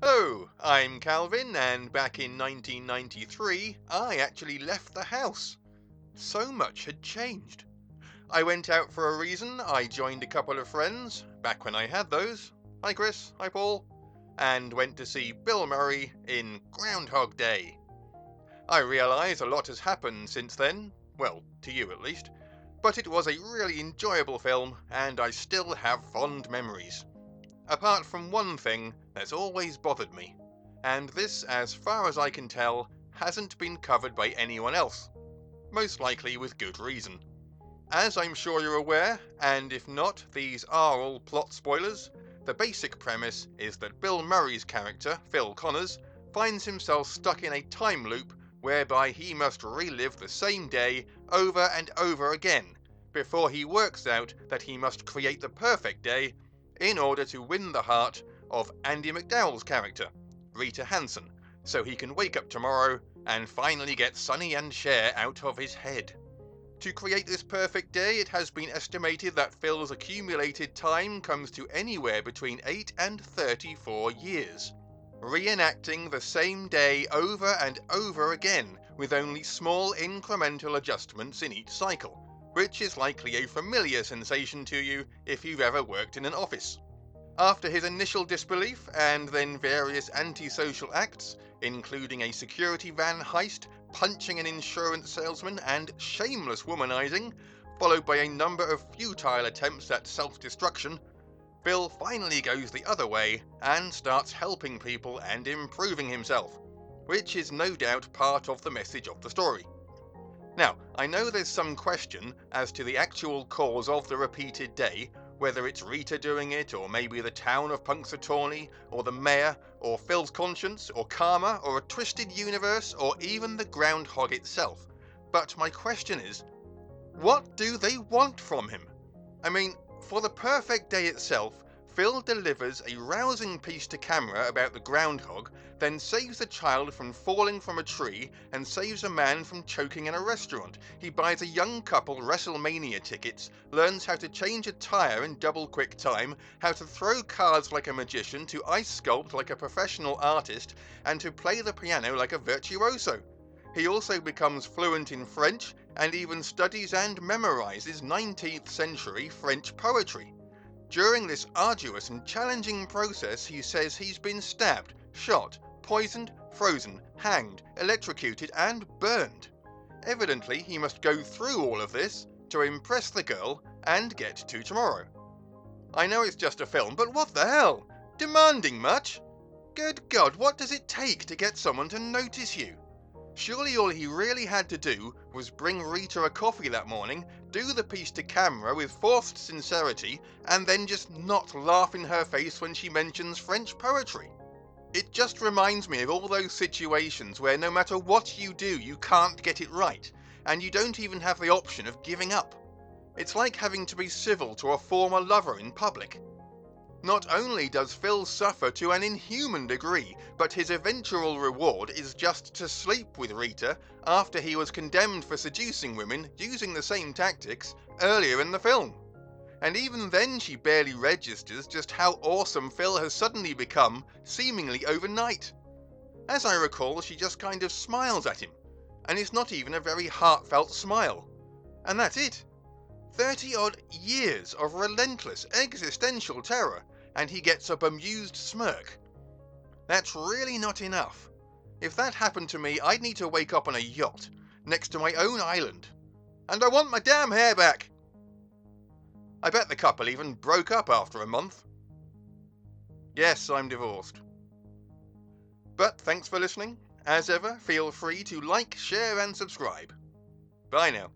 Hello, I'm Calvin, and back in 1993, I actually left the house. So much had changed. I went out for a reason, I joined a couple of friends, back when I had those. Hi Chris, hi Paul. And went to see Bill Murray in Groundhog Day. I realise a lot has happened since then, well, to you at least, but it was a really enjoyable film, and I still have fond memories. Apart from one thing that's always bothered me, and this, as far as I can tell, hasn't been covered by anyone else, most likely with good reason. As I'm sure you're aware, and if not, these are all plot spoilers, the basic premise is that Bill Murray's character, Phil Connors, finds himself stuck in a time loop whereby he must relive the same day over and over again before he works out that he must create the perfect day in order to win the heart of Andy McDowell's character, Rita Hanson, so he can wake up tomorrow and finally get Sonny and Cher out of his head. To create this perfect day, it has been estimated that Phil's accumulated time comes to anywhere between 8 and 34 years. Reenacting the same day over and over again, with only small incremental adjustments in each cycle, which is likely a familiar sensation to you if you've ever worked in an office. After his initial disbelief and then various antisocial acts, including a security van heist, punching an insurance salesman, and shameless womanizing, followed by a number of futile attempts at self-destruction, Bill finally goes the other way and starts helping people and improving himself, which is no doubt part of the message of the story. Now, I know there's some question as to the actual cause of the repeated day, whether it's Rita doing it, or maybe the town of Punxsutawney, or the mayor, or Phil's conscience, or karma, or a twisted universe, or even the groundhog itself. But my question is, what do they want from him? I mean, for the perfect day itself, Phil delivers a rousing piece to camera about the groundhog, then saves a child from falling from a tree and saves a man from choking in a restaurant. He buys a young couple WrestleMania tickets, learns how to change a tire in double quick time, how to throw cards like a magician, to ice sculpt like a professional artist, and to play the piano like a virtuoso. He also becomes fluent in French and even studies and memorizes 19th century French poetry. During this arduous and challenging process, he says he's been stabbed, shot, poisoned, frozen, hanged, electrocuted, and burned. Evidently, he must go through all of this to impress the girl and get to tomorrow. I know it's just a film, but what the hell? Demanding much? Good God, what does it take to get someone to notice you? Surely all he really had to do was bring Rita a coffee that morning, do the piece to camera with forced sincerity, and then just not laugh in her face when she mentions French poetry. It just reminds me of all those situations where no matter what you do, you can't get it right, and you don't even have the option of giving up. It's like having to be civil to a former lover in public. Not only does Phil suffer to an inhuman degree, but his eventual reward is just to sleep with Rita after he was condemned for seducing women using the same tactics earlier in the film. And even then she barely registers just how awesome Phil has suddenly become, seemingly overnight. As I recall, she just kind of smiles at him, and it's not even a very heartfelt smile. And that's it. 30-odd years of relentless existential terror, and he gets a bemused smirk. That's really not enough. If that happened to me, I'd need to wake up on a yacht, next to my own island. And I want my damn hair back! I bet the couple even broke up after a month. Yes, I'm divorced. But thanks for listening. As ever, feel free to like, share and subscribe. Bye now.